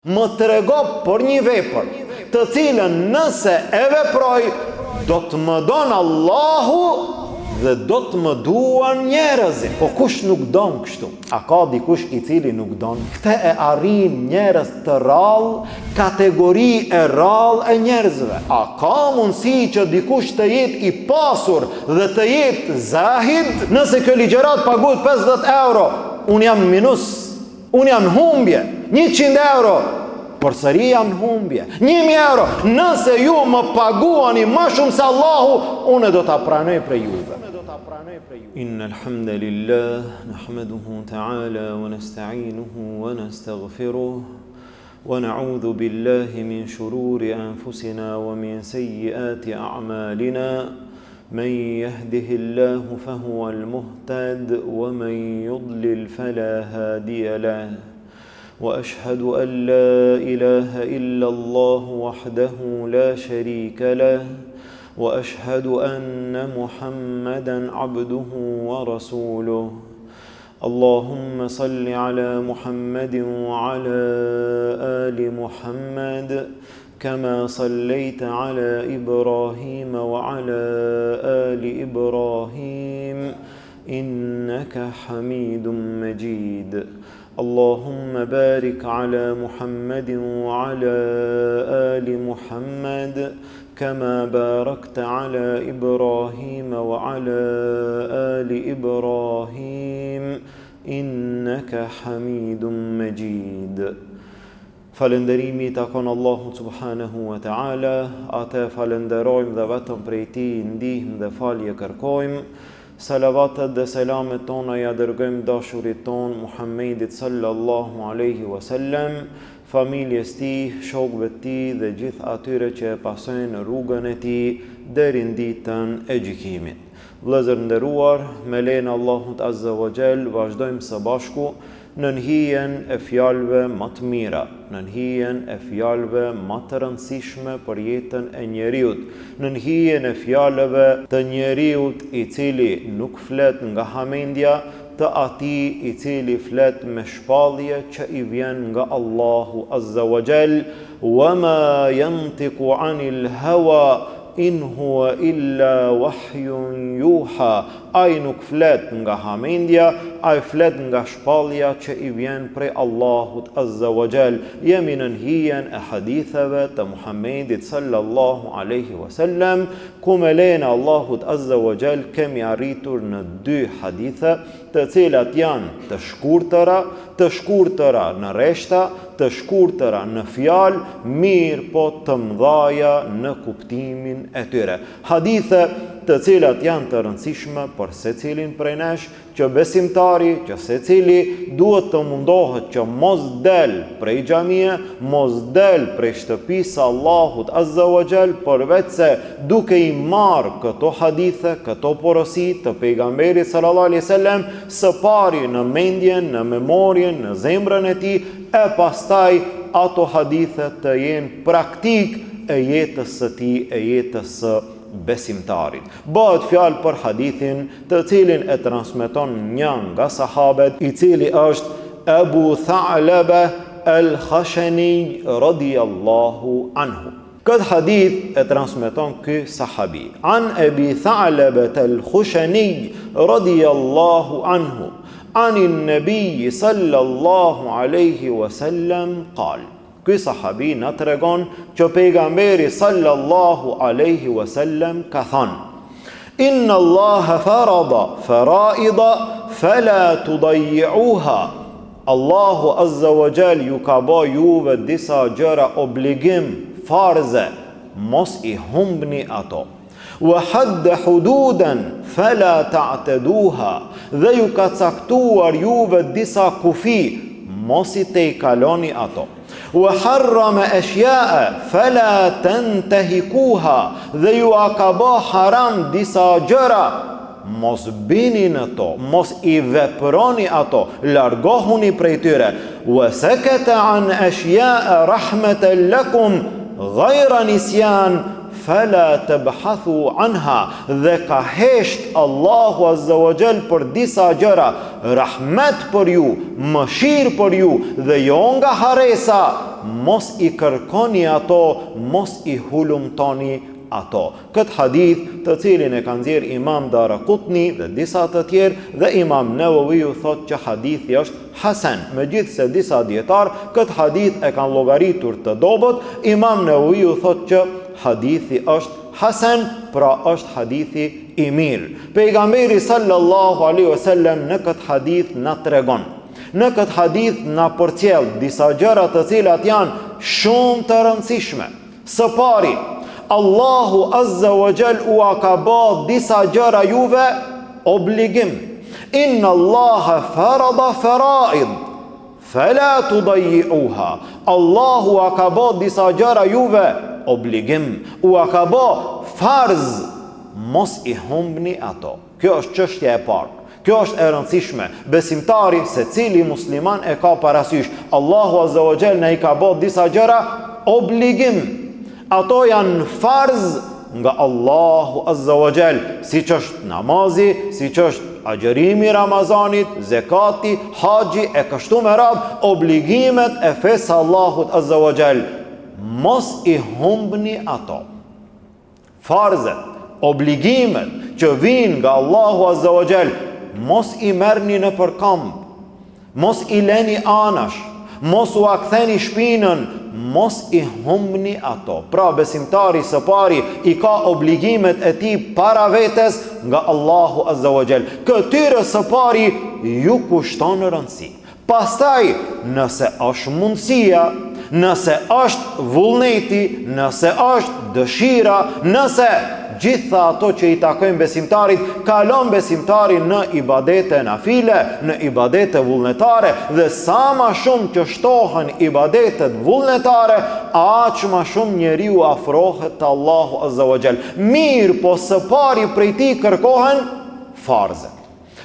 më trego për një vepër, të cilën nëse e veproj, do të më donë Allahu dhe do të më duan njerëzit. Po kush nuk don kështu? A ka dikush i cili nuk don? Këtë e arrin njerëz të rrallë, kategori e rrallë e njerëzve. A ka mundësi që dikush të jetë i pasur dhe të jetë zahid? Nëse kjo ligjërat paguhet 50 euro, unë jam minus, unë jam humbje. 100 euro, përsëri jam humbje. 1000 euro, nëse ju më paguani më shumë se Allahu, unë do ta pranoj për juve. إن الحمد لله نحمده تعالى ونستعينه ونستغفره ونعوذ بالله من شرور أنفسنا ومن سيئات أعمالنا من يهده الله فهو المهتد ومن يضلل فلا هادي له وأشهد أن لا إله إلا الله وحده لا شريك له وأشهد أن محمدًا عبده ورسوله اللهم صل على محمد وعلى آل محمد كما صليت على إبراهيم وعلى آل إبراهيم إنك حميد مجيد اللهم بارك على محمد وعلى آل محمد كما باركت على إبراهيم وعلى آل إبراهيم إنك حميد مجيد Falënderimi takon Allahut subhanahu wa ta'ala, atë falenderojmë dhe vetëm prej tij ndihmë dhe falje kërkojmë. Salavatet dhe selamet tona ja dërgojmë dashurit ton Muhammedit sallallahu alaihi wasallam, familjes tij, shokëve të tij dhe gjithë atyre që e pasojnë rrugën e tij deri në ditën e gjykimit. Vëllezër nderuar, me lejen e Allahut azza wa jall vazhdojmë së bashku në nhijen e fjalëve më të mira, në nhijen e fjalëve më të rëndësishme për jetën e njeriut, në nhijen e fjalëve të njeriut i cili nuk flet nga hamendja, të atij i cili flet me shpallje që i vjen nga Allahu azza wa jall, wa ma yantiqu anil hawa in huwa illa wahyun yuha. Ai nuk flet nga hamendja, ai flet nga shpallja që i vjen prej Allahut azza wa jall. Jemi në hijen e haditheve të Muhammedit sallallahu alaihi wasallam, ku me lejen e Allahut azza wa jall kemi arritur në 2 hadithe, të cilat janë të shkurtëra në rreshta, të shkurtëra në fjalë, mirë po të mëdhaja në kuptimin e tyre. Hadithe të cilat janë të rëndësishme për secilin prej nesh, që besimtari, që secili duhet të mundohet që mos del prej xhamie, mos del prej shtëpisë Allahut azza wa jall, përveç se duke i marrë këto hadithe, këto porosi të pejgamberit sallallahu alaihi wasallam së pari në mendjen, në memorien, në zemrën e tij, e pastaj ato hadithe të jenë praktik e jetës së tij, e jetës së besimtarit. Bëhet fjalë për hadithin të cilin e transmeton një nga sahabet, i cili është Abu Tha'laba al-Khashani radiyallahu anhu. Këtë hadith e transmeton ky sahabi. An Abi Tha'laba al-Khashani radiyallahu anhu anin nabi sallallahu alaihi wasallam qal. Ky sahabi na tregon që pejgamberi sallallahu alaihi wasallam ka thënë: Inna Allaha farada faraida fala tudayyi'uha. Allahu azza wa jall ju ka bë juve disa gjëra obligim, farze, mos i humbni ato. Wa hadda hududan fala ta'taduha. Dhe ju ka caktuar juve disa kufi, mos i tejkaloni ato. Wa harrama ashya'a fala tantahikuha. Dhe ju a ka bë haram disa gjëra, mos bini në to, mos i veproni ato, largohuni prej tyre. Wa sakata an ashya'a rahmatan lakum ghayra nisyan fala tabhathu anha. Dhe ka hesht Allahu azza wa jall për disa gjëra, rahmet për ju, mëshirë për ju, dhe jo nga haresa, mos i kërkoni ato, mos i hulumtoni ato. Këtë hadith, të cilin e kanë nxjerrë Imam Daraqutni dhe disa të tjerë, dhe Imam Nawawiu thotë që hadithi është hasan. Megjithse disa dietar këtë hadith e kanë llogaritur të dobët, Imam Nawawiu thotë që hadithi është hasan, pra është hadithi i mirë. Pejgamberi sallallahu alaihi wasallam në këtë hadith na tregon, në këtë hadith na përcjell disa gjëra të cilat janë shumë të rëndësishme. Së pari, Allahu azza wa jall u ka bë disa gjëra juve obligim. Inna Allaha farada faraid fala tudayyi'uha. Allahu ka bë disa gjëra juve obligim, u ka bë farz, mos i humbni ato. Kjo është çështja e parë. Kjo është e rëndësishme. Besimtari, secili musliman e ka parasysh. Allahu azza wa jall na i ka bë disa gjëra obligim. Ato janë farz nga Allahu azza wa jall, siç është namazi, siç është agjërimi i Ramazanit, zekati, haxhi e kështu me radhë, obligimet e fesë Allahut azza wa jall. Mos i humbni ato. Farzet, obligimet që vijnë nga Allahu azza wa jall, mos i merrni në përkamb, mos i leni anash, mos u aktheni shpinën, mos i humbni ato. Pra besimtari së pari i ka obligimet e tij para vetes nga Allahu azza wa jall. Këtyre së pari ju kushton rëndësi. Pastaj, nëse është mundësia, nëse është vullneti, nëse është dëshira, nëse gjitha ato që i takojnë besimtarit, kalon besimtarin në ibadete nafile, në ibadete vullnetare, dhe sa ma shumë që shtohen ibadetet vullnetare, aq ma shumë njeriu afrohet të Allahu azza wa jall. Mirë, po së pari prej tij kërkohen farzet.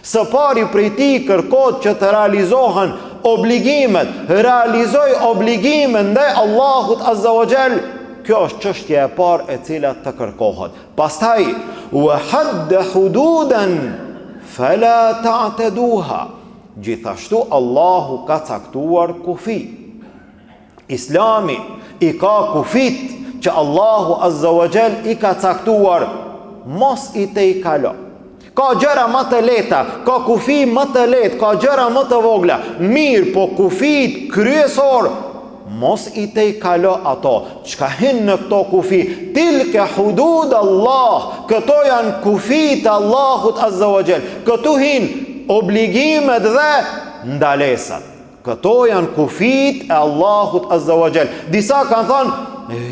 Së pari prej tij kërkohet që të realizohen obligimet, realizoj obligimet ndaj Allahut azza wa jall. Kjo është çështja e parë e cila të kërkohet. Pastaj, wa hadda hududan fala ta'taduha. Gjithashtu Allahu ka caktuar kufi. Islami i ka kufit që Allahu azza wa jall i ka caktuar, mos i te i kalo. Ka gjëra më të lehta, ka kufi më të lehtë, ka gjëra më të vogla. Mirë, po kufit kryesor, mos i te i kalo ato. Çka hin në këto kufi? Tilke hudud Allah. Këto janë kufit Allahut azza wa jall. Këtu hin obligimet dhe ndalesat. Këto janë kufit e Allahut azza wa jall. Disa kanë thënë,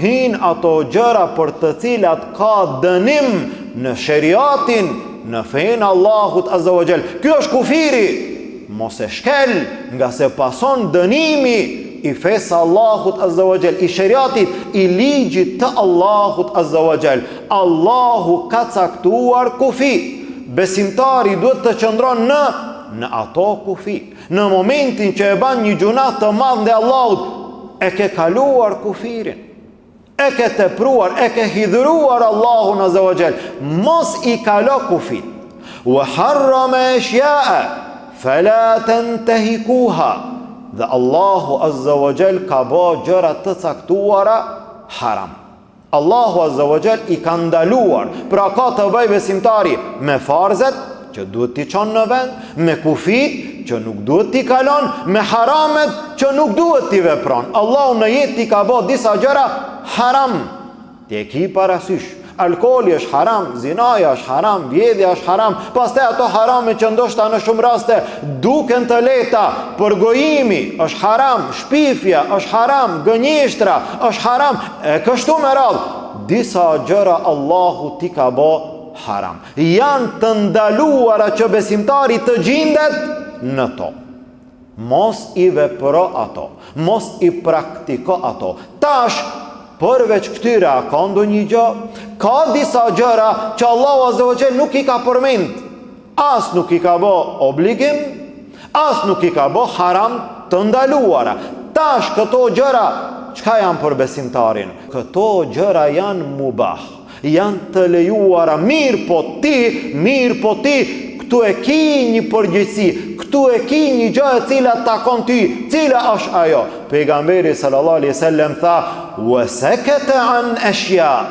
hin ato gjëra për të cilat ka dënim në sheriatin, në fenë Allahut azza wa jall. Ky është kufiri. Mos e shkel, nga se pason dënimi i fesë Allahut azza wa jall, i sheriatit, i ligjit të Allahut azza wa jall. Allahu ka caktuar kufi. Besimtari duhet të qëndron në ato kufi. Në momentin që e ban një gjunat të madh ndaj Allahut, e ke kaluar kufirin, e ke tepruar, e ke hidhruar Allahun azza wa jall. Mos i kalo kufit. Wa harrama ashya'a fala tantahikuha. Dhe Allahu azza wa jall ka bë gjëra të caktuara haram. Allahu azza wa jall i ka ndaluar, pra ka të bëj besimtari me farzet që duhet t'i çon në vend, me kufit që nuk duhet t'i kalon, me haramet që nuk duhet t'i vepron. Allahu në jetë t'i ka bë disa gjëra haram. Ti e ki parasysh. Alkooli është haram, zinaja është haram, vjedhja është haram, pastaj ato harame që ndoshta në shumë raste duken të lehta, por gojimi është haram, shpifja është haram, gënjeshtra është haram, e kështu me radhë. Disa gjëra Allahu t'i ka bë haram. Janë të ndaluara që besimtari të gjendet në to. Mos i vepro ato, mos i praktiko ato. Tash, përveç këtyre a ka ndonjë gjë? Ka disa gjëra që Allahu azza wa jall nuk i ka përmend. As nuk i ka bë obligim, as nuk i ka bë haram të ndaluara. Tash këto gjëra çka janë për besimtarin? Këto gjëra janë mubah, janë të lejuara. Mirë po ti, këtu e ki një përgjegjësi. këtu e ki një gjë e cila takon ty. Cila është ajo? Pejgamberi sallallahu alaihi wasallam tha: "Wa sakata an ashya."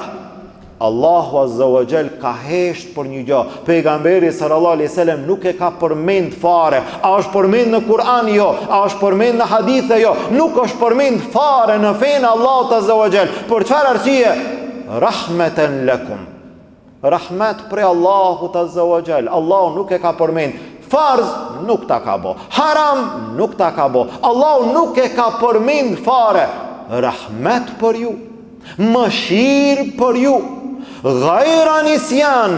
Allahu azza wa jall ka hesht për një gjë. Pejgamberi sallallahu alaihi wasallam nuk e ka përmend fare. A është përmend në Kur'an? Jo. A është përmend në hadithe? Jo. Nuk është përmend fare në fenë Allahut azza wa jall. Për çfarë arsye? Rahmatan lakum. Rahmet për Allahut azza wa jall. Allahu nuk e ka përmend. Farz nuk ta ka bo. Haram nuk ta ka bo. Allahu nuk e ka përmend fare. Rahmet për ju. Mëshirë për ju. Ghajra nisjan,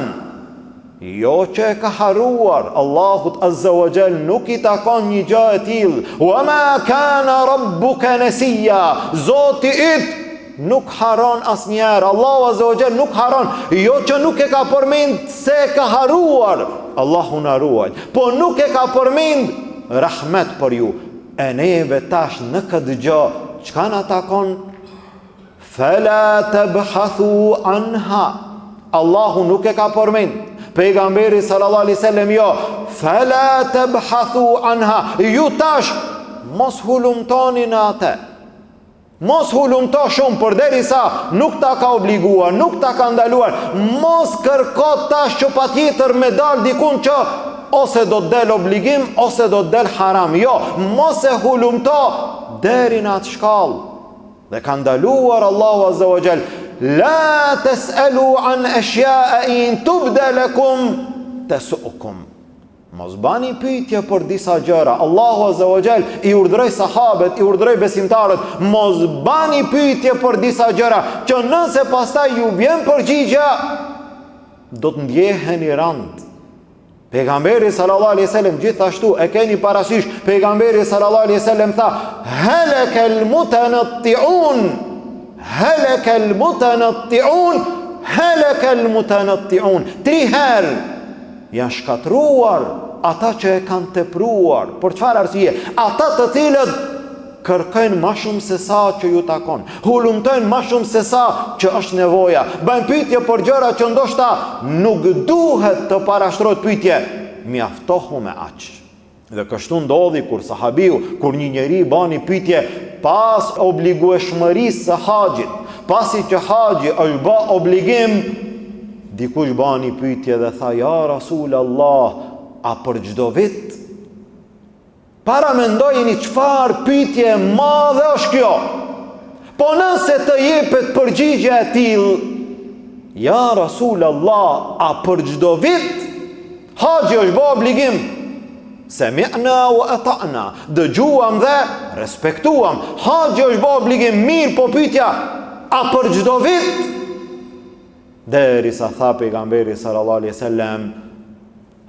jo që e ka haruar. Allahut azza wa jall nuk I takon një gjë e tillë. Wa ma kana rabbuka nasiya. Zoti yt nuk haron asnjëherë. Allahu azza wa jall nuk haron. Jo që nuk e ka përmend se e ka haruar. Allahu na ruaj. Po nuk e ka përmend rahmet për ju. E neve tash në këtë gjë çka na takon? Fela tabhathu anha. Allahu nuk e ka përmend. Pejgamberi sallallahu alaihi wasallam jo. Fela tabhathu anha. Ju tash mos hulumtoni në atë. Mos hulumto shumë përderisa nuk ta ka obliguar, nuk ta ka ndaluar. Mos kërko tash që patjetër me dal dikun që ose do të del obligim ose do të del haram. Jo, mos e hulumto deri në atë shkallë. Dhe ka ndaluar Allahu azza wa jall: la tas'alu an ashya'a in tubda lakum tasu'ukum. Mos bani pyetje për disa gjëra. Allahu azza wa jall I urdhëroi sahabët, I urdhëroi besimtarët, mos bani pyetje për disa gjëra që nëse pastaj ju vjen përgjigje do të ndjeheni rand. Pejgamberi sallallahu alaihi wasallam gjithashtu e keni parasysh, pejgamberi sallallahu alaihi wasallam tha: halakal mutanatti'un, halakal mutanatti'un, halakal mutanatti'un. 3 herë janë shkatruar ata që e kanë tepruar. Për çfarë arsye? Ata të cilët kërkojnë ma shumë se sa që ju takon, hulumtojnë ma shumë se sa që është nevoja, bëjnë pyetje për gjëra që ndoshta nuk duhet të parashtrohet pyetje, mjaftohu me aq. Dhe kështu ndodhi kur sahabiu, kur një njeri bani pyetje pas obligueshmërisë së haxhit, pasi që haxhi është bë obligim, dikush bani pyetje dhe tha: ja Rasul Allah, a për çdo vit? Para mendojeni çfarë pyetje e madhe është kjo. Po nëse të jepet përgjigje e tillë: ja Rasul Allah, a për çdo vit haxhi është bë obligim? Sami'na wa ata'na, dëgjuam dhe respektuam. Haxhi është bë obligim, mirë, po pyetja: a për çdo vit? Derisa tha pejgamberi sallallahu alaihi wasallam: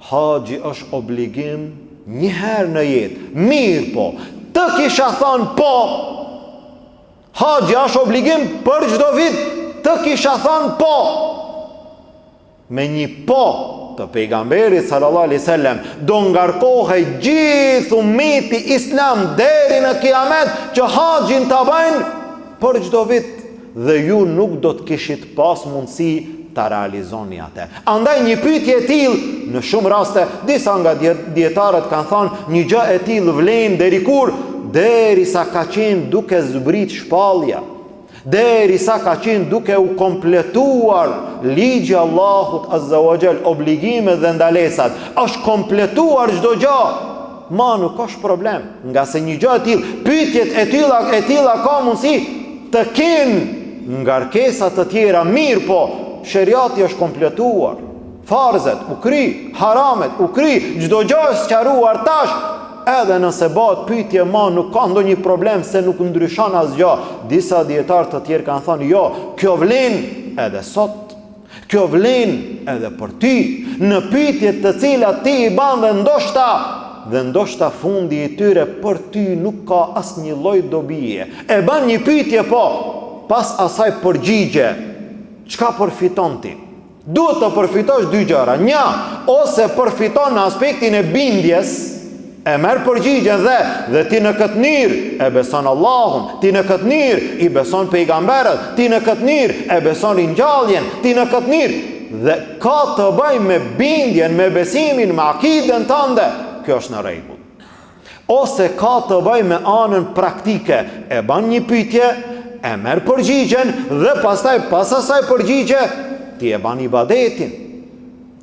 haxhi është obligim një herë në jetë. Mirë, po të kisha thënë po, haxhi është obligim për çdo vit, të kisha thënë po. Me një po të pejgamberit sallallahu alaihi wasallam do ngarkohej gjithë ummeti islam deri në kiamet që haxhin ta bëjnë për çdo vit, dhe ju nuk do të kishit pas mundësi ta realizoni atë. Andaj një pyetje e tillë, në shumë raste disa nga dietarët kanë thënë një gjë e tillë vlen deri kur? Derisa ka qenë duke zbrit shpallja, derisa ka qenë duke u kompletuar ligji i Allahut azza wa jall, obligimet dhe ndalesat, është kompletuar çdo gjë. Ma nuk është problem, nga se një gjë e tillë, pyetjet e tilla ka mundësi të kenë ngarkesa të tjera, mirë, po sheriati është kompletuar. Farzet u kry, haramet u kry, çdo gjë është sqaruar tash. Edhe nëse bëhet pyetje ma nuk ka ndonjë problem se nuk ndryshon asgjë. Disa dietar të tjerë kanë thënë jo, kjo vlen edhe sot. Kjo vlen edhe për ty, në pyetjet të cilat ti I ban dhe ndoshta fundi I tyre për ty nuk ka asnjë lloj dobie. E ban një pyetje, po pas asaj përgjigje, çka përfiton ti? Duhet të përfitosh 2 gjëra. Një, ose përfiton në aspektin e bindjes, e merr përgjigjen dhe ti në këtë mënyrë e beson Allahun, ti në këtë mënyrë I beson pejgamberët, ti në këtë mënyrë e beson ringjalljen, ti në këtë mënyrë dhe ka të bëjë me bindjen, me besimin, me akiden tënde, kjo është në rregull. ose ka të bëj me anën praktike, e ban një pyetje, e merr përgjigjen dhe pastaj pas asaj përgjigje ti e ban ibadetin,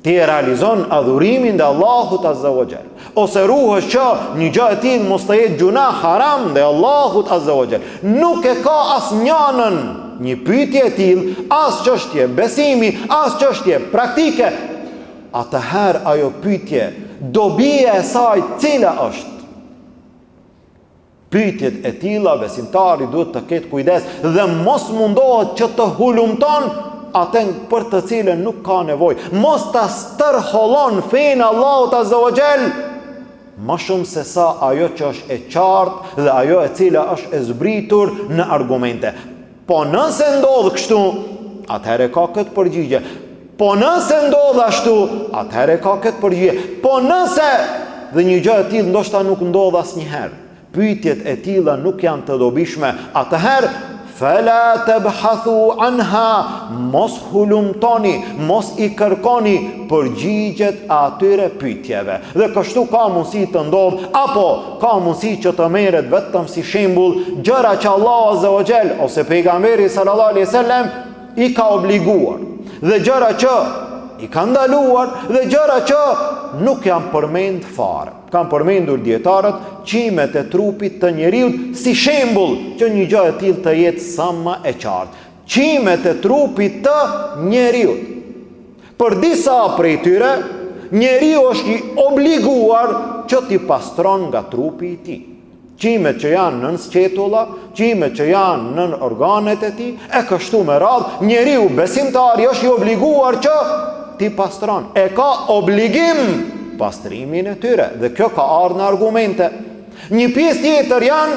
ti e realizon adhurimin dhe Allahut Azza wa Jall, ose ruhesh që një gjë e tillë mos të jetë gjuna haram dhe Allahut Azza wa Jall. Nuk e ka asnjënën një pyetje e tillë, as çështje besimi, as çështje praktike. Atëherë ajo pyetje, dobia e saj cila është? Pyetjet e tilla besimtari duhet të ketë kujdes dhe mos mundohet që të hulumton atë për të cilën nuk ka nevojë. Mos ta stërhollon fenë Allahut Azza wa Jall më shumë se sa ajo që është e qartë dhe ajo e cila është e zbritur në argumente. Po nëse ndodh kështu, atëherë ka këtë përgjigje. Po nëse ndodh ashtu, atëherë ka këtë përgjigje. Po nëse dhe një gjë e tillë ndoshta nuk ndodh asnjëherë, pyetjet e tilla nuk janë të dobishme, atëherë fala tabhathu anha, mos hulumtoni, mos i kërkoni përgjigjet atyre pyetjeve. Dhe kështu ka mundësi të ndodh, apo ka mundësi që të merret vetëm si shembull gjëra që Allahu Azza wa Jall ose pejgamberi sallallahu alaihi wasallam i ka obliguar, dhe gjëra që i ka ndaluar, dhe gjëra që nuk janë përmend fare. Kanë përmendur dietarët qimet e trupit të njeriut si shembull që një gjë e tillë të jetë sa më e qartë. Qimet e trupit të njeriut. Për disa prej tyre, njeriu është i obliguar që t'i pastron nga trupi i tij. Qimet që janë nën sqetulla, qimet që janë nën organet e tij, e kështu me radhë, njeriu besimtari është i obliguar që t'i pastron. E ka obligim pastrimin e tyre, dhe kjo ka ardhur në argumente. Një pjesë tjetër janë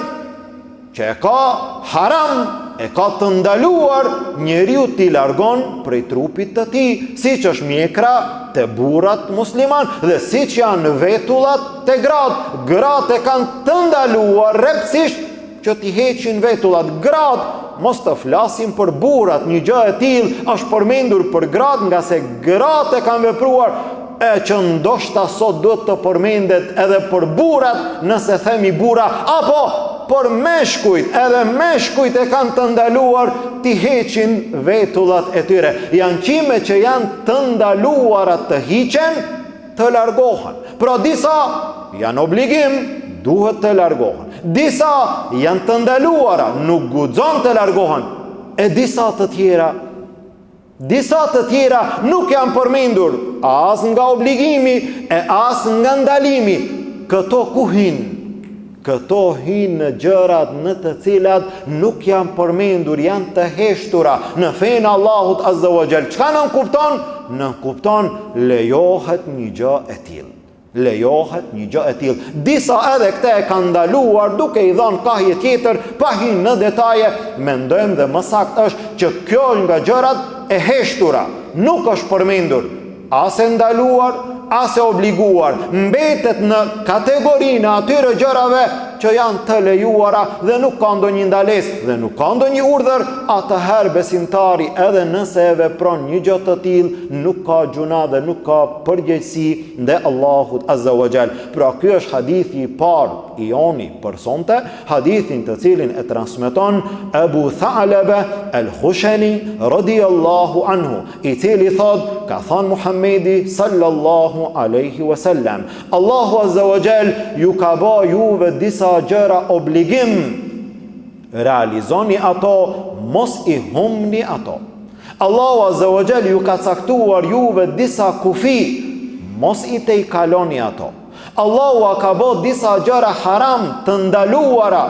që e ka haram, e ka të ndaluar njeriu t'i largon prej trupit të tij, siç është mjekra te burrat musliman dhe siç janë vetullat te gratë. Gratë e kanë të ndaluar rreptësisht që t'i heqin vetullat. Gratë, mos të flasim për burrat, një gjë e tillë është përmendur për gratë nga se gratë e kanë vepruar, e që ndoshta sot duhet të përmendet edhe për burrat, nëse themi burra, apo për meshkujt, edhe meshkujt e kanë të ndaluar t'i heqin vetullat e tyre. Janë qime që janë të ndaluara të hiqen, të largohen. Pra disa janë obligim, duhet të largohen. Disa janë të ndaluara, nuk guxon të largohen. E disa të tjera nuk janë përmendur as nga obligimi e as nga ndalimi. Këto ku hin? Këto hin në gjërat në të cilat nuk janë përmendur, janë të heshtura në fenë Allahut Azza wa Jall. Çka nën kupton? Nën kupton lejohet një gjë e tillë. Lejohet një gjë e tillë. Disa edhe këte e kanë ndaluar duke i dhënë kahje tjetër, pa hyrë në detaje. Mendojmë dhe më saktë është që kjo nga gjërat e heshtura nuk është përmendur, as e ndaluar, as e obliguar. Mbetet në kategorinë atyre gjërave që janë të lejuara dhe nuk ka ndonjë ndalesë dhe nuk ka ndonjë urdhër. Atëherë besimtari edhe nëse e vepron një gjë të tillë nuk ka gjuna dhe nuk ka përgjegjësi ndaj Allahut Azza wa Jall. Pra ky është hadithi i parë i joni për sonte, hadithin të cilin e transmeton Abu Tha'laba al-Khushani radiyallahu anhu, i cili thot, ka thënë Muhamedi sallallahu alaihi wasallam, Allahu Azza wa Jall ju ka bë juve disa gjëra obligim, realizoni ato, mos i humni ato. Allahu Azza wa Jall ju ka caktuar juve disa kufi, mos i te i kaloni ato. Allahu a ka bë disa gjëra haram të ndaluara,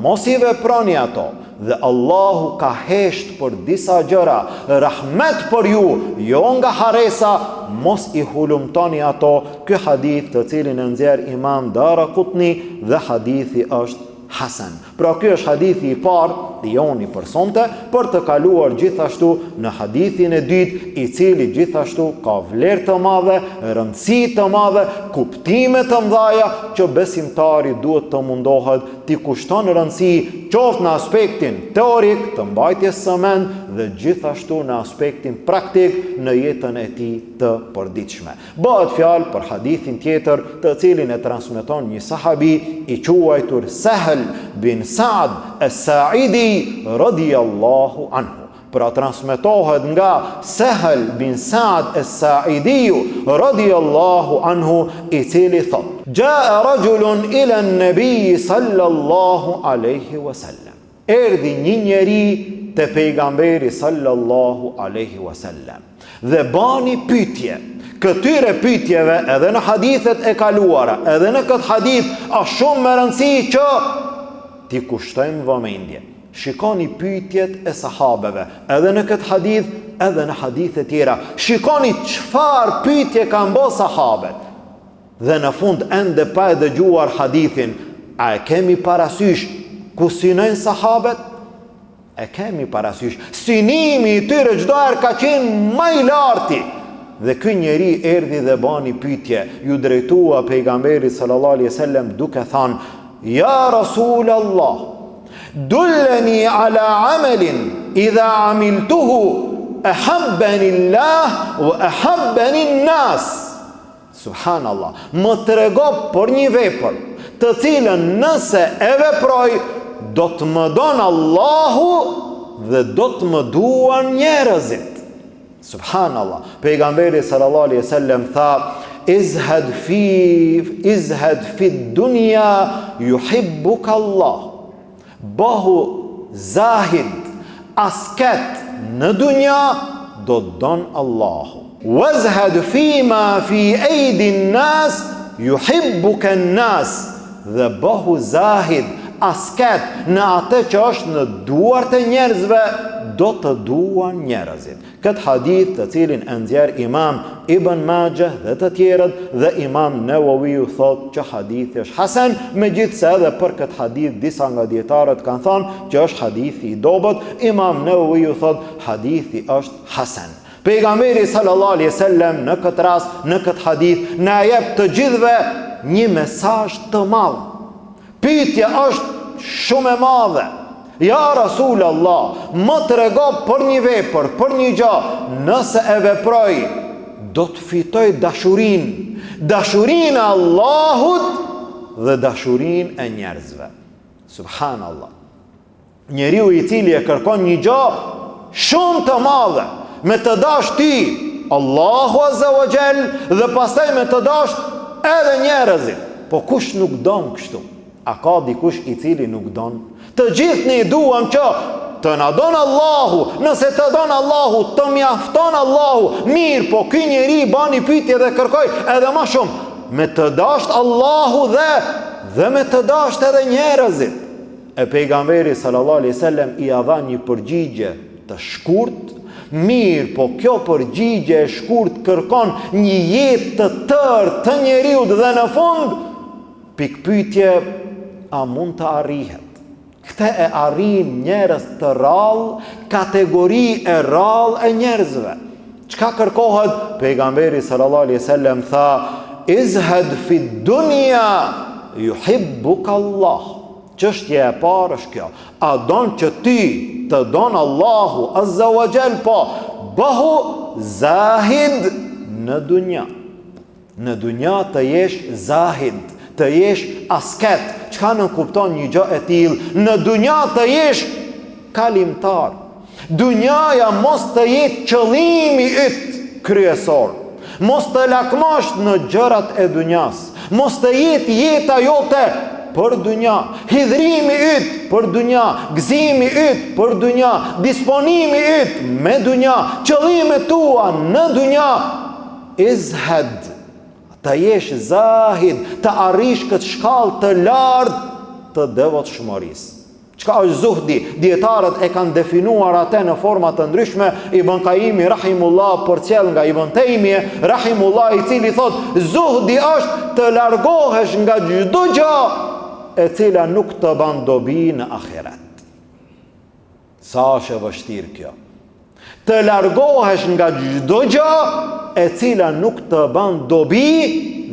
mos i veproni ato. Dhe Allahu ka hesht për disa gjëra, rahmet për ju, jo nga haresa, mos i hulumtoni ato. Ky hadith të cilin e nxjerr Imam Daraqutni dhe hadithi është hasan. Pra ky është hadithi I parë I joni për sonte, për të kaluar gjithashtu në hadithin e dytë, I cili gjithashtu ka vlerë të madhe, rëndësi të madhe, kuptime të mëdha që besimtari duhet të mundohet t'i kushton rëndësi qoftë në aspektin teorik të mbajtjes së mend dhe gjithashtu në aspektin praktik në jetën e tij të përditshme. Bëhet fjalë për hadithin tjetër të cilin e transmeton një sahabi I quajtur Sahl bin Sa'd as-Sa'idi radhiyallahu anhu. Pra transmetohet nga Sahl bin Sa'd as-Sa'idi radhiyallahu anhu I cili thot: Ja'a rajulun ila an-nabi sallallahu alaihi wasallam. Erdhi një njeri te pejgamberi sallallahu alaihi wasallam dhe bani pyetje. Këtyre pyetjeve edhe në hadithet e kaluara, edhe në këtë hadith është shumë me rëndësi që t'i kushtojmë vëmendje. Shikoni pyetjet e sahabeve, edhe në këtë hadith, edhe në hadithe tjera. Shikoni çfarë pyetje kanë bërë sahabet. Dhe në fund ende pa e dëgjuar hadithin, a e kemi parasysh ku synojnë sahabet? E kemi parasysh. Synimi I tyre çdo herë ka qenë më I larti. Dhe ky njeri erdhi dhe bani pyetje, ju drejtua pejgamberi sallallahu alaihi wasallam duke thënë: Ja Rasul Allah, dulleni ala amelin idha amiltuhu ahabbani Allah wa ahabbani an-nas. Subhanallah, më trego për një vepër të cilën nëse e veproj do të më donë Allahu dhe do të më duan njerëzit. Subhanallah. Pejgamberi sallallahu alaihi wasallam tha: izhad fi dunya yuhibbuka Allah. Bëhu zahid, asket në dunja do të don Allahu. Wazhad fima fi aidi an-nas yuhibbuka an-nas. Dhe bëhu zahid, asket në atë që është në duart e njerëzve do të duan njerëzit. Këtë hadith të cilin e nxjerr Imam Ibn Majah dhe të tjerët dhe Imam Nawawi thot që hadithi është hasan, megjithse edhe për këtë hadith disa nga dietarët kanë thënë që është hadithi I dobët. Imam Nawawi thot hadithi është hasan. Pejgamberi sallallahu alaihi wasallam në këtë rast, në këtë hadith na jep të gjithëve një mesazh të madh. Pyetja është shumë e madhe. Ja Rasul Allah, më trego për një vepër, për një gjë, nëse e veproj, do të fitoj dashurinë e Allahut dhe dashurinë e njerëzve. Subhanallah. Njeriu I cili e kërkon një gjë shumë të madhe, me të dash ti Allahu Azza wa Jall dhe pastaj me të dash edhe njerëzit. Po kush nuk don kështu? A ka dikush I cili nuk don? Të gjithë ne duam që të na donë Allahu, nëse të donë Allahu, të mjafton Allahu. Mirë, po ky njeri bani pyetje dhe kërkoi edhe më shumë, me të dasht Allahu dhe me të dasht edhe njerëzit. E pejgamberi sallallahu alaihi wasallam I dha një përgjigje të shkurt. Mirë, po kjo përgjigje e shkurt kërkon një jetë të tërë të njeriu dhe në fund pikpyetje: a mund të arrihet? Këte e arrin njerëz të rrallë, kategori e rrallë e njerëzve. Çka kërkohet? Pejgamberi sallallahu alaihi wasallam tha: izhad fi dunya yuhibbuka Allah. Çështja e parë është kjo. A don që ti të don Allahu Azza wa Jall, po bëhu zahid në dunja. Në dunja të jesh zahid, të jesh asket. Çka në kupton një gjë e tillë? Në dunja të jesh kalimtar. Dunjaja mos të jetë qëllimi yt kryesor. Mos të lakmosh në gjërat e dunjas. Mos të jetë jeta jote për dunja, hidhrimi yt për dunja, gëzimi yt për dunja, disponimi yt me dunja, qëllimet tua në dunja. Izhad, të jesh zahid, të arrish këtë shkallë të lartë të devotshmërisë. Çka është zuhdi? Dietarët e kanë definuar atë në forma të ndryshme. Ibn Qayyimi rahimullah përcjell nga Ibn Taymije rahimullah, I cili thot zuhdi është të largohesh nga çdo gjë e cila nuk të ban dobi në ahiret. Sa është e vështirë kjo. Të largohesh nga çdo gjë e cila nuk të ban dobi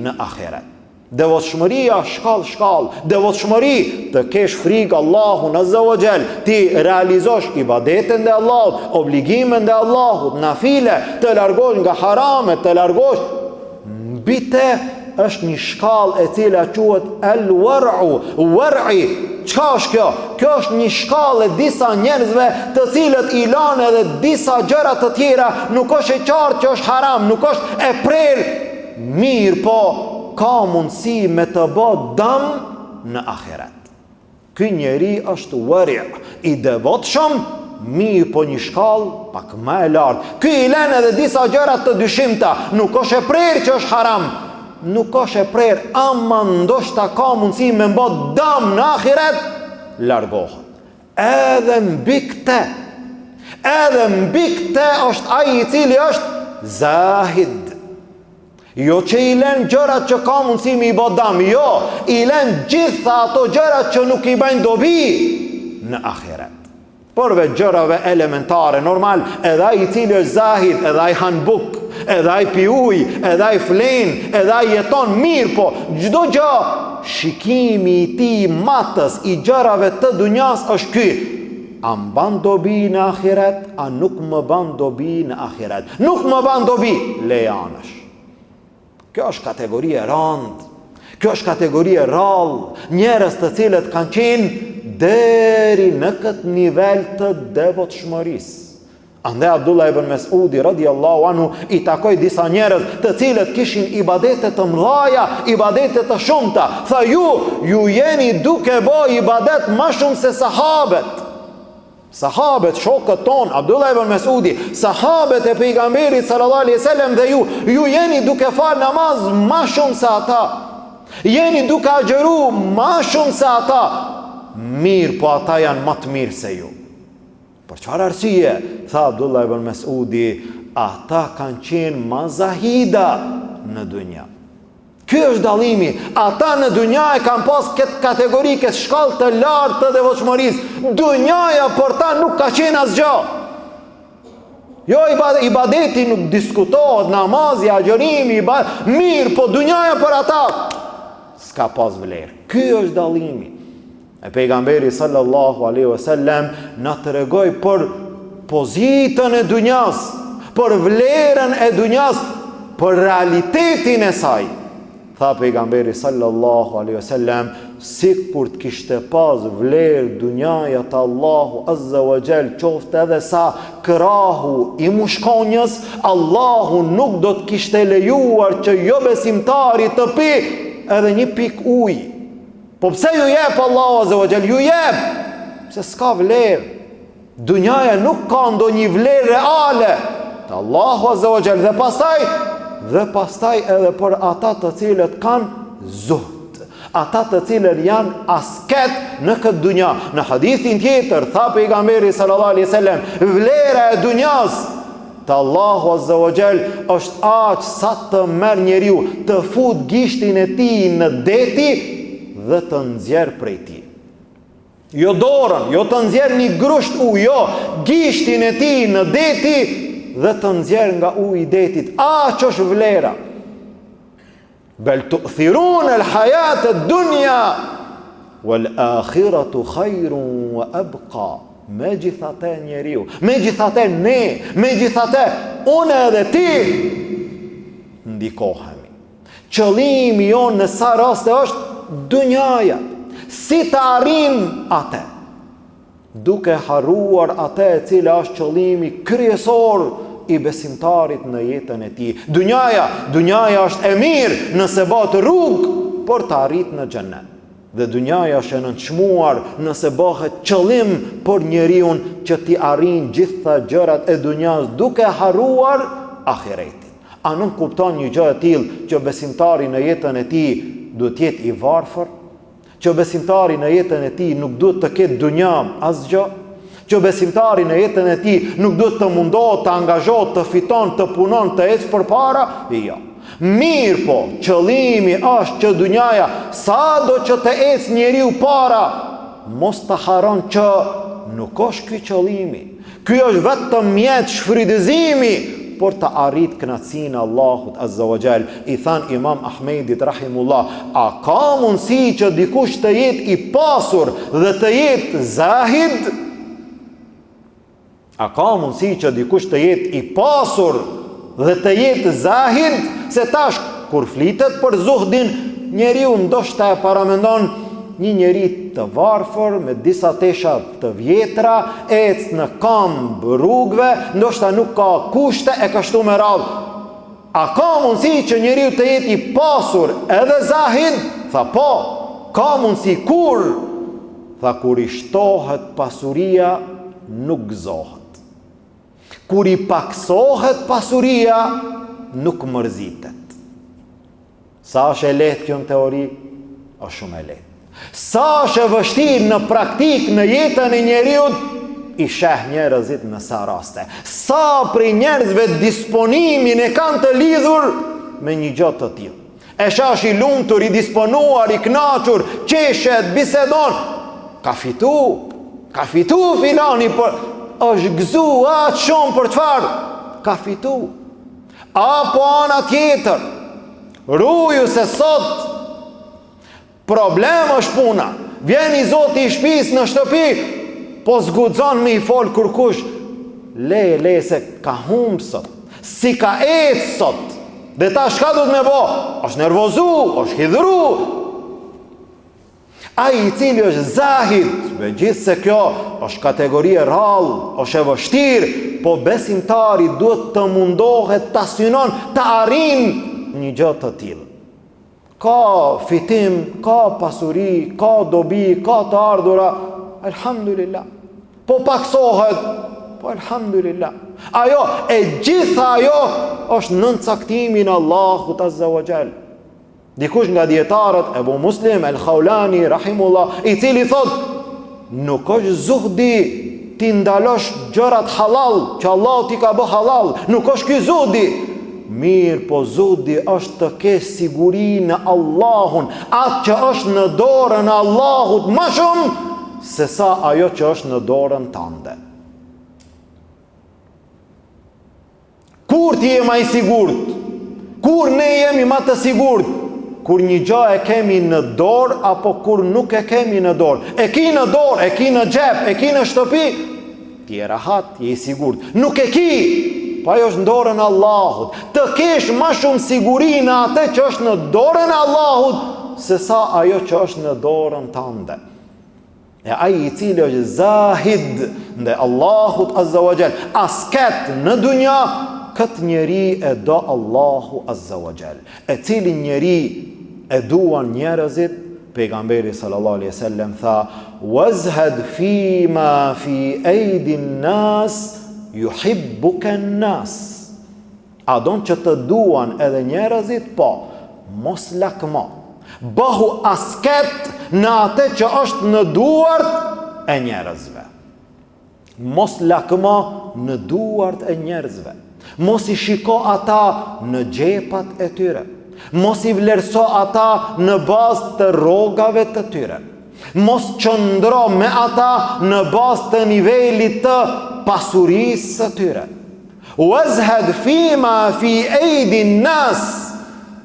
në ahiret. Devotshmëria shkall, devotshmëri të kesh frikë Allahun Azza wa Jall, ti realizosh ibadeten dhe Allahut, obligimen dhe Allahut, nafile, të largosh nga haramet, të largosh mbite, është një shkallë e cila quhet al-war'i. Çka është kjo? Kjo është një shkallë e disa njerëzve të cilët i lanë edhe disa gjëra të tjera, nuk është e qartë që është haram, nuk është e prerë mirë, po ka mundësi me të bë dëm në ahiret. Ky njeri është wari', i devotshëm, mirë po një shkallë pak më e lartë. Ky i lën edhe disa gjëra të dyshimta, nuk është e prerë që është haram, nuk është e prerë, ama ndoshta ka mundësi me bë dëm në ahiret, largohet. Edhe mbi këtë është ai i cili është zahid. Jo që i len gjërat që ka mundësi me i bë dëm, jo, i len gjitha ato gjërat që nuk i bëjnë dobi në ahiret. Përve gjërave elementare, normal, edhe ai i cili është zahid, edhe ai han buk, edhe ai pi ujë, edhe ai flen, edhe ai jeton mirë, po çdo gjë, shikimi i tij matës i gjërave të dunjas është ky. A më ban dobi në ahiret, a nuk më ban dobi në ahiret. Nuk më ban dobi, lejanësh. Kjo është kategori e rëndë, kjo është kategori e rrallë, njerëz të cilët kanë qenë deri në këtë nivel të devotshmërisë. Andaj Abdullah ibn Mesudi radiallahu anhu i takoi disa njerëz të cilët kishin ibadete të mëdha, ibadete të shumta. Tha ju jeni duke bë ibadet më shumë se sahabët. Sahabët, shokët ton, Abdullah ibn Mesudi, sahabët e pejgamberit sallallahu alaihi wasallam dhe ju jeni duke fal namaz më shumë se ata. Jeni duke agjëru më shumë se ata. Mirë, po ata janë më të mirë se ju. Për çfarë arsye? Tha Abdullah ibn Mesudi, ata kanë qenë më zahida në dunja. Ky është dallimi. Ata në dunja e kanë pas këtë kategori, këtë shkallë të lartë të devotshmërisë. Dunjaja për ta nuk ka qenë asgjë. Jo, ibadeti nuk diskutohet, namazi, agjërimi, mirë, po dunjaja për ata s'ka pas vlerë. Ky është dallimi. E pejgamberi sallallahu alaihi wasallam na tregoi për pozitën e dunjas, për vlerën e dunjas, për realitetin e saj. Tha pejgamberi sallallahu alaihi wasallam, sikur të kishte pas vlerë dunjaja të Allahu azza wa jall, qoftë edhe sa krahu i mushkonjës, Allahu nuk do të kishte lejuar që jo besimtari të pi edhe një pik ujë. Po pse ju jep Allahu azza wa jall? Ju jep se s'ka vlerë. Dunjaja nuk ka ndonjë vlerë reale të Allahu azza wa jall. Dhe pastaj edhe për ata të cilët kanë zuhd, ata të cilët janë asket në këtë dunja. Në hadithin tjetër tha pejgamberi sallallahu alaihi wasallam, vlera e dunjas të Allahu azza wa jall është aq sa të merr njeriu të fut gishtin e tij në deti dhe të nxjerr prej tij. Jo dorën, jo të nxjerr një grusht ujë, jo, gishtin e tij në deti dhe të nxjerr nga uji i detit. Aq është vlera. Bel tu'thirun al-hayat ad-dunya wal akhiratu khairun wa abqa. Megjithatë njeriu, megjithatë ne, megjithatë unë edhe ti ndikohemi. Qëllimi jonë në sa raste është dunjaja. Si të arrim atë? Duke harruar atë e cila është qëllimi kryesor i besimtarit në jetën e tij. Dunjaja është e mirë nëse bëhet rrugë për të arritur në xhenet. Dhe dunjaja është e nënçmuar nëse bëhet qëllim për njeriu që t'i arrijë gjitha gjërat e dunjas duke harruar ahiretin. A nuk kupton një gjë e tillë që besimtari në jetën e tij duhet të jetë i varfër? Që besimtari në jetën e tij nuk duhet të ketë dunja asgjë, që besimtari në jetën e tij nuk duhet të mundohet, të angazhohet, të fiton, të punon, të ecë përpara? Jo. Mirë po, qëllimi është që dunjaja, sa do që të ecë njeriu para, mos të haron që nuk është ky qëllimi. Ky është vetëm mjet shfrytëzimi por të arrit kënaqësinë e Allahut Azza wa Jall. I than Imam Ahmedit rahimullah, a ka mundësi që dikush të jetë i pasur dhe të jetë zahid? A ka mundësi që dikush të jetë i pasur dhe të jetë zahid? Se tash kur flitet për zuhdin, njeriu ndoshta e paramendon një njeri të varfër me disa tesha të vjetra, ecë në këmbë rrugëve, ndoshta nuk ka kushte e kështu me radhë. A ka mundësi që njeriu të jetë i pasur edhe zahid? Tha po, ka mundësi. Kur? Tha kur i shtohet pasuria, nuk gëzohet. Kur i paksohet pasuria, nuk mërzitet. Sa është e lehtë kjo në teori? Është shumë e lehtë. Sa është e vështirë në praktik në jetën e njeriut, i sheh njerëzit në sa raste. Sa prej njerëzve disponimin e kanë të lidhur me një gjë të tillë. E shash i lumtur, i disponuar, i kënaqur, qeshet, bisedon. Ka fitu filani, por është gëzu atë shumë për çfarë? Ka fitu. Apo ana tjetër, ruju se sot problem është puna. Vjen i zoti i shtëpisë në shtëpi, po zguxon me i fol kërkush. Le se ka humb sot. Si ka ecë sot. Dhe ta shka du të me bo? Është nervozu, është hidhru. Ai i cili është zahid, me gjithë se kjo është kategori e rrallë, është e vështirë, po besimtari duhet të mundohet, të synon, të arrin një gjë të tillë. Ka fitim, ka pasuri, ka dobi, ka të ardhura, elhamdulillah. Po paksohet, po elhamdulillah. Ajo, e gjitha ajo është nën caktimin Allahut Azza wa Jall. Dikush nga dietarët, Ebu Muslim el-Khawlani rahimullah, i cili thot, nuk është zuhdi ti ndalosh gjërat halal, që Allah ti ka bë halal, nuk është ky zuhdi. Mirë, po zuhdi është të kesh siguri në Allahun, atë që është në dorën e Allahut më shumë se sa ajo që është në dorën tënde. Kur ti je më i sigurt? Kur ne jemi më të sigurt? Kur një gjë e kemi në dorë apo kur nuk e kemi në dorë? E ki në dorë, e ki në xhep, e ki në shtëpi, ti je rahat, je i sigurt. Nuk e ki, po ajo është në dorën e Allahut. Të kesh më shumë siguri në atë që është në dorën e Allahut se sa ajo që është në dorën tënde. E ai i cili është zahid ndaj Allahut Azza wa Jall, asket në dunja, këtë njeri e do Allahu Azza wa Jall. E cili njeri e duan njerëzit, pejgamberi sallallahu alaihi wasallam tha, wazhad fi ma fi aydin nas yuhibbuka an-nas. A don që të duan edhe njerëzit? Po, mos lakmo. Bëhu asket në atë që është në duart e njerëzve. Mos lakmo në duart e njerëzve. Mos i shiko ata në gjepat e tyre. Mos i vlerëso ata në bazë të rrogave të tyre. Mos qëndro me ata në bazë të nivelit të pasurisë së tyre. Wazhad fima fi aydin nas,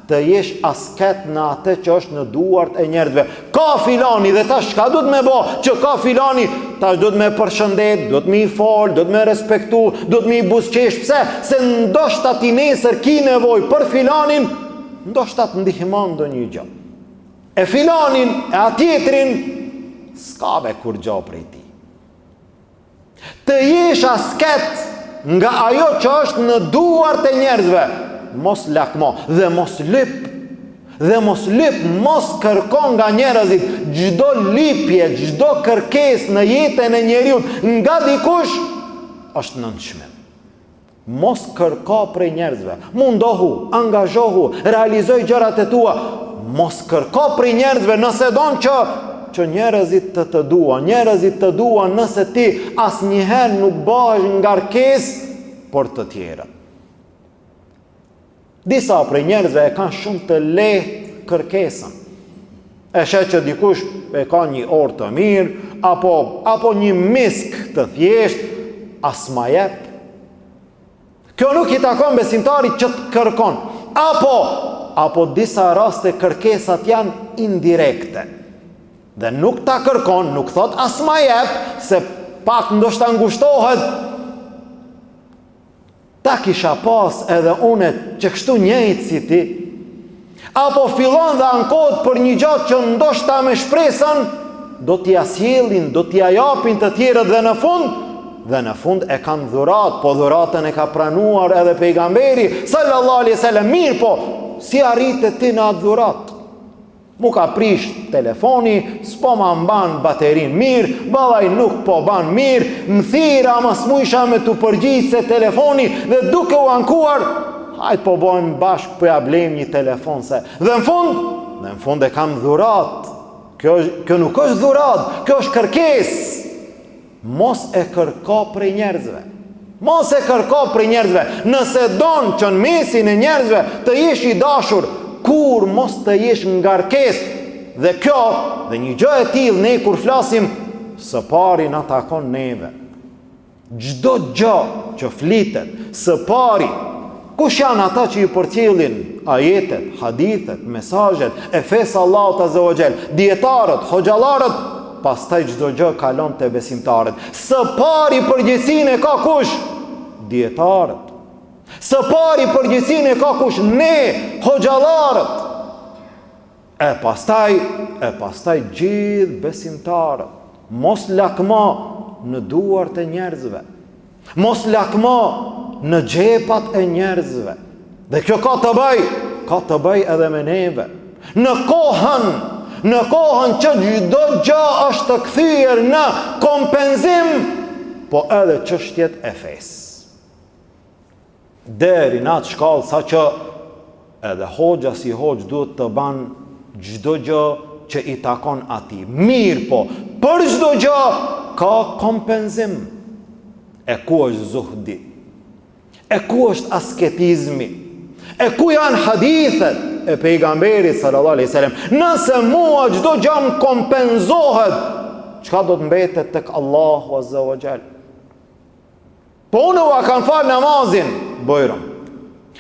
të jesh asket në atë që është në duart e njerëzve. Ka filani dhe tash çka duhet me bë? Që ka filani, tash duhet me përshëndet, duhet me i fol, duhet me respektu, duhet me i buzëqesh. Pse? Se ndoshta ti nesër ki nevojë për filanin, ndoshta të ndihmon ndonjë gjë. E filanin e atjetrin s'ka be kur gjë prej ti. Të jesh asket nga ajo që është në duart e njerëzve. Mos lakmo dhe mos lyp, mos kërkon nga njerëzit. Çdo lipje, çdo kërkesë në jetën e njeriu nga dikush është nënçmim. Mos kërko prej njerëzve. Mundohu, angazhohu, realizoj gjërat e tua. Mos kërko prej njerëzve nëse don që njerëzit të duan. Njerëzit të duan nëse ti asnjëherë nuk bëhesh ngarkesë për të tjerët. Disa prej njerëzve e kanë shumë të lehtë kërkesën. E shet që dikush e ka një orë të mirë, apo një misk të thjesht, as ma jep. Kjo nuk i takon besimtarit që të kërkon. Apo disa raste kërkesat janë indirekte. Dhe nuk ta kërkon, nuk thot as ma jep, se pak ndoshta ngushtohet. Ta kisha pas edhe une që kështu njëjtë si ti. Apo fillon dhe ankohet për një gjatë që ndoshta me shpresën do t'ja sjellin, do t'ja japin të tjerët dhe në fund e kanë dhurat, po dhuratën e ka pranuar edhe pejgamberi sallallahu alaihi wasallam. Mirë, po si arritet ti në atë dhurat? Mu ka prish telefoni, s'po ma mban baterin mirë, ballaj nuk po ban mirë, më thira ma s'mujsha me t'u përgjigj se telefoni, dhe duke u ankuar, hajt po bojmë bashkë, po ja blejmë një telefon se. Dhe në fund e kam dhurat. Kjo nuk është dhurat, kjo është kërkes. Mos e kërko prej njerëzve. Mos e kërko prej njerëzve. Nëse don që në mesin e njerëzve të jesh i dashur, kur mos të jesh ngarkes. Dhe kjo, dhe një gjë e tillë, ne kur flasim, së pari na takon neve. Çdo gjë që flitet, së pari, kush janë ata që i përcjellin ajetet, hadithet, mesazhet e fesë Allahut azza wa jall, dietarët, hoxhallarët, pastaj çdo gjë kalon te besimtarët. Së pari përgjegjësinë ka kush? Dietarët. Së pari përgjegjësinë ka kush? Ne, hoxhallarët. E pastaj gjithë besimtarët. Mos lakmo në duart e njerëzve. Mos lakmo në xhepat e njerëzve. Dhe kjo ka të bëj edhe me neve. Në kohën që çdo gjë është të kthyer në kompenzim, po edhe çështjet e fesë. Deri në atë shkallë sa që edhe hoxha si hoxh duhet të ban çdo gjë që i takon atij. Mirë, po për çdo gjë ka kompenzim. E ku është zuhdi? E ku është asketizmi? E ku janë hadithet e pejgamberit sallallahu alaihi wasallam? Nëse mua çdo gjë më kompenzohet, çka do të mbetet tek Allahu azza wa jall? Po unë a kam fal namazin, bojram.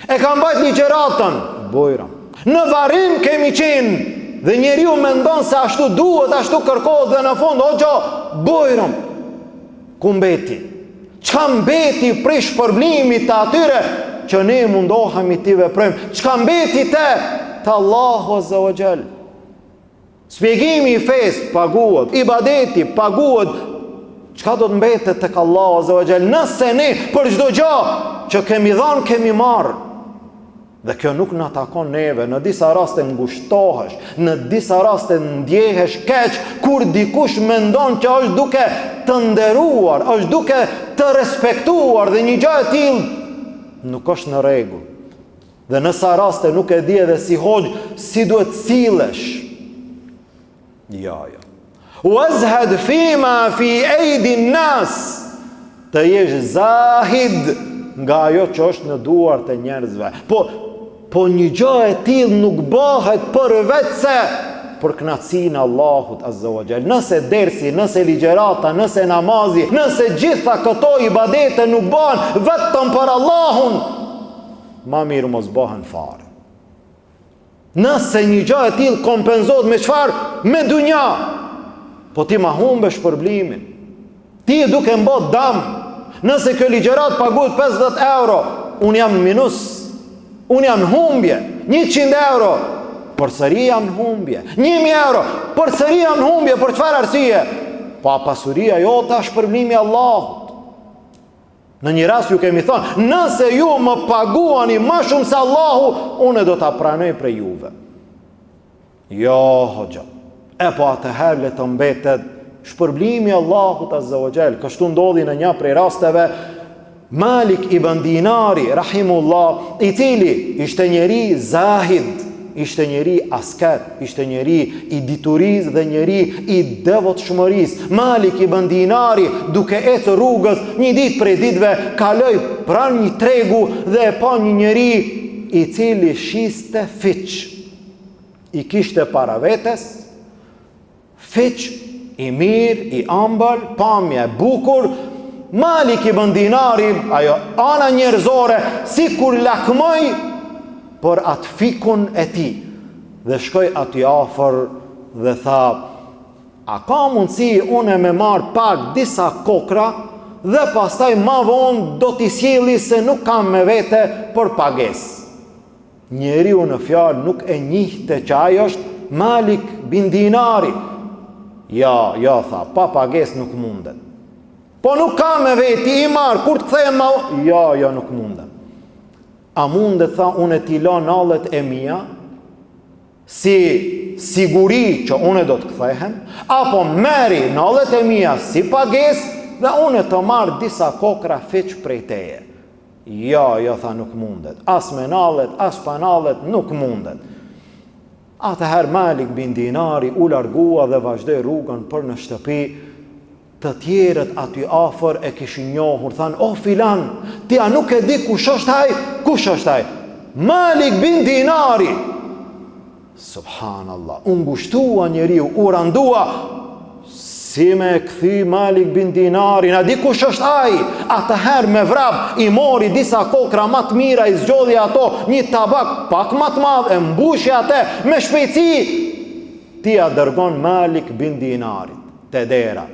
E kam bajt ligjëratën, bojram. Në varrim kemi qenë, dhe njeriu mendon se ashtu duhet, ashtu kërkohet, dhe në fund hoxha, bojram. Ku mbeti? Çka mbeti prej shpërblimit të atyre që ne mundohemi t'i veprojmë? Çka mbeti te Allahu azza wa jall? Shpjegimi i fesë paguhet, ibadeti paguhet. Çka do të mbetet tek Allahu azza wa jall? Nëse ne për çdo gjë që kemi dhënë kemi marrë. Dhe kjo nuk na takon neve. Në disa raste ngushtohesh, në disa raste ndjehesh keq kur dikush mendon që është duke të nderuar, është duke të respektuar, dhe një gjë e tillë nuk është në rregull. Dhe në sa raste nuk e di edhe si hoxh si duhet sillesh. Jo. Wazhad fima fi aidi nas. Të jesh zahid nga ajo që është në duart e njerëzve. Po një gjë e tillë nuk bëhet për vetë se për kënaqësinë e Allahut azza wa jall. Nëse dersi, nëse ligjërata, nëse namazi, nëse gjitha këto ibadete nuk bëhen vetëm për Allahun, ma mirë mos bëhen fare. Nëse një gjë e tillë kompenzohet me çfarë? Me dunja. Po ti ma humbe shpërblimin. Ti e duke mbot dam. Nëse kjo ligjërat paguhet 50 euro, unë jam në minus. Unë jam në humbje. 100 euro, përsëri jam në humbje. 1000 euro, përsëri jam në humbje. Për çfarë arsye? Pa pasuria jote është shpërblimi i Allahut. Në një rast ju kemi thënë, nëse ju më paguani më shumë se Allahu, unë do ta pranoj për juve. Jo, hoxha. E po atëherë le të mbetet shpërblimi i Allahut azza wa jall. Kështu ndodhi në një prej rasteve. Malik ibn Dinari rahimullah, i cili ishte njeri zahid, ishte njeri asket, ishte njeri i dituris dhe njeri i devotshmëris. Malik ibn Dinari duke ecë rrugës, një ditë prej ditëve kaloi pranë një tregu dhe e pa një njeri i cili shiste fiq, i kishte para vetes, fiq, i mirë, i ambël, pamje, bukur, Malik ibn Dinari, ajo ana njerëzore, si kur lakmoj për atë fikun e ti, dhe shkoj aty afër dhe tha, a ka mundësi une me marë pak disa kokra, dhe pastaj ma vonë do t'i sjeli se nuk kam me vete për pages. Njeriu në fjalë nuk e njihte që ajo është Malik bin Dinari. Ja, tha, pa pages nuk mundet. Po nuk kam me veti, i marë, kur të kthehem ma... Ja, nuk mundet. A mundet, tha, unë t'i la nallet e mia, si siguri që unë do të kthehem, apo meri nallet e mia si pages, dhe unë të marrë disa kokra fiq prej teje. Ja, tha, nuk mundet. As me nallet, as pa nallet, nuk mundet. Atëherë Malik bin Dinari u largua dhe vazhdoi rrugën për në shtëpi. Të tjerët aty afër e kishin njohur, thanë, o filan, ti a nuk e di kush është ai? Kush është ai? Malik bin Dinari. Subhanallah, u ngushtua njeriu, u randua, si me këthy Malik bin Dinari, na di kush është ai? Atëherë me vrap i mori disa kokra më të mira, i zgjodhi ato, një tabak pak më të madh, e mbushi atë me shpejtësi. Ti a dërgon Malik bin Dinari te dera.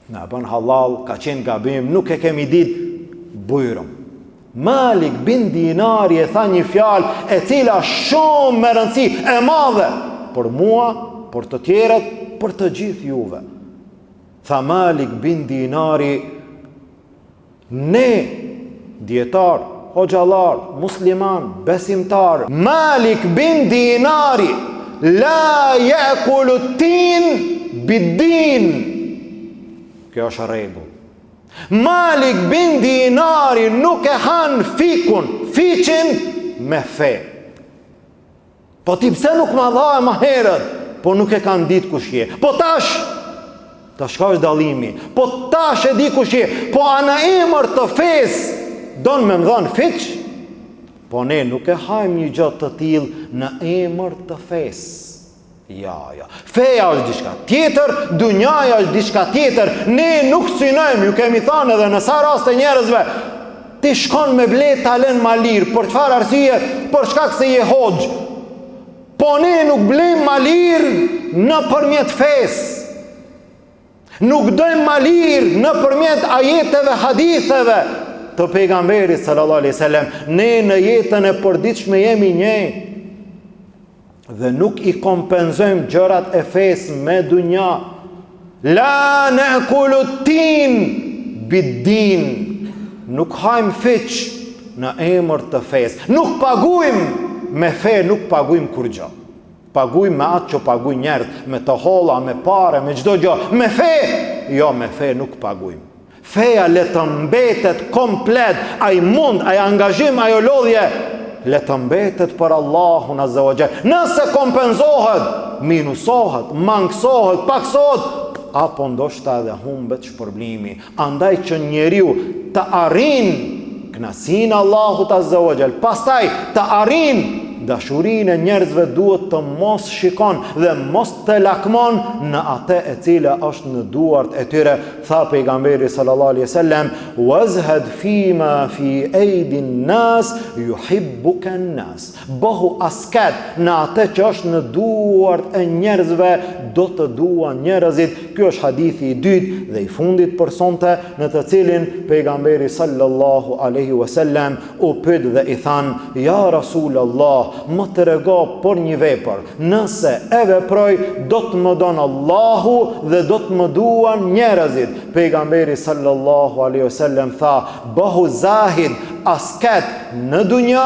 Na bën halal, ka qenë gabim, nuk e kemi ditë bujrëm. Malik bin Dinari e tha një fjalë e cila shumë me rëndësi e madhe për mua, për të tjerët, për të gjithë juve. Tha Malik bin Dinari, ne, djetar, hoxhallar, musliman, besimtar, Malik bin Dinari, la yakulu tin bid-din. Kjo është rregull. Malik bin Dinari nuk e han fiqin me fe. Po ti pse nuk ma dha e ma herët? Po nuk e kanë ditë kush je. Po tash ka është dallimi. Po tash e di kush je. Po ana emër të fes don me më dhon fiq? Po ne nuk e hajmë një gjë të tillë në emër të fes. Ja. Feja është diçka tjetër, dunjaja është diçka tjetër. Ne nuk synojmë, ju kemi thënë edhe në sa raste njerëzve, ti shkon me ble talen malir, për çfarë arsye? Për shkak se je hoxh. Po ne nuk blejmë malir në përmjet fes. Nuk dojmë malir në përmjet ajeteve, haditheve të pejgamberit sallallahu alaihi wasallam. Ne në jetën e përditshme jemi një. Dhe nuk i kompenzojmë gjërat e fes me dunja. La na'kulu tin bid-din. Nuk hajmë fiq në emër të fes. Nuk paguajmë me fe, nuk paguajmë kur gjë. Paguajmë me atë që paguajnë njerëz, me të holla, me pare, me çdo gjë. Me fe, jo, me fe nuk paguajmë. Feja le të mbetet komplet, ai mund, ai angazhim, ajo lodhje le të mbetet për Allahun azza wa jall. Nëse kompenzohet, minusohet, mangësohet, paksohet, apo ndoshta edhe humbet shpërblimi. Andaj që njeriu të arrin kënaqësinë Allahut azza wa jall, pastaj të arrin dashurinë e njerëzve, duhet të mos shikon dhe mos të lakmon në atë e cila është në duart e tyre. Tha pejgamberi sallallahu alaihi wasallam, wazhad fima fi aydin nas yuhibbuka an-nas. Bëhu asket në atë që është në duart e njerëzve, do të duan njerëzit. Ky është hadithi i dytë dhe i fundit për sonte, në të cilin pejgamberi sallallahu alaihi wasallam u pyet dhe i than, ja Rasulullah, më të rego për një vepër, nëse e veproj, do të më donë Allahu dhe do të më duan njerëzit. Pejgamberi sallallahu alaihi wasallam tha, bëhu zahid, asket në dunja,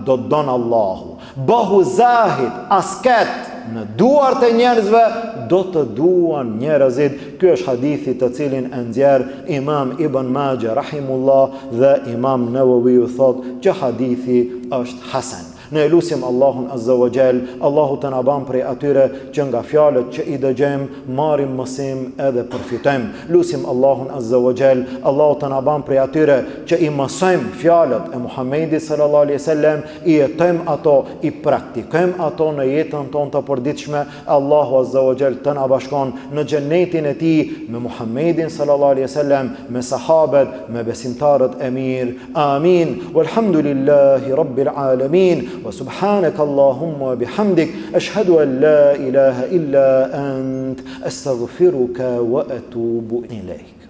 do të donë Allahu. Bëhu zahid, asket në duart e njerëzve, do të duan njerëzit. Ky është hadithi të cilin e nxjerr Imam Ibn Majah rahimullah dhe Imam Nawawi thot që hadithi është hasan. Ne lusim Allahun Azza wa Jall, Allahu të na ban prej atyre që nga fjalët që i dëgjojmë marrim mësim edhe përfitojmë. Lusim Allahun Azza wa Jall, Allahu të na ban prej atyre që i mësojmë fjalët e Muhamedit sallallahu alaihi wasallam, i jetojmë ato, i praktikojmë ato në jetën tonë të përditshme. Allahu Azza wa Jall të na bashkon në xhenetin e tij me Muhamedin sallallahu alaihi wasallam, me sahabët, me besimtarët e mirë. Amin. Walhamdulillahi rabbil alamin. Wa subhanaka Allahumma wa bihamdik ashhadu an la ilaha illa ant astaghfiruka wa atubu ilayk.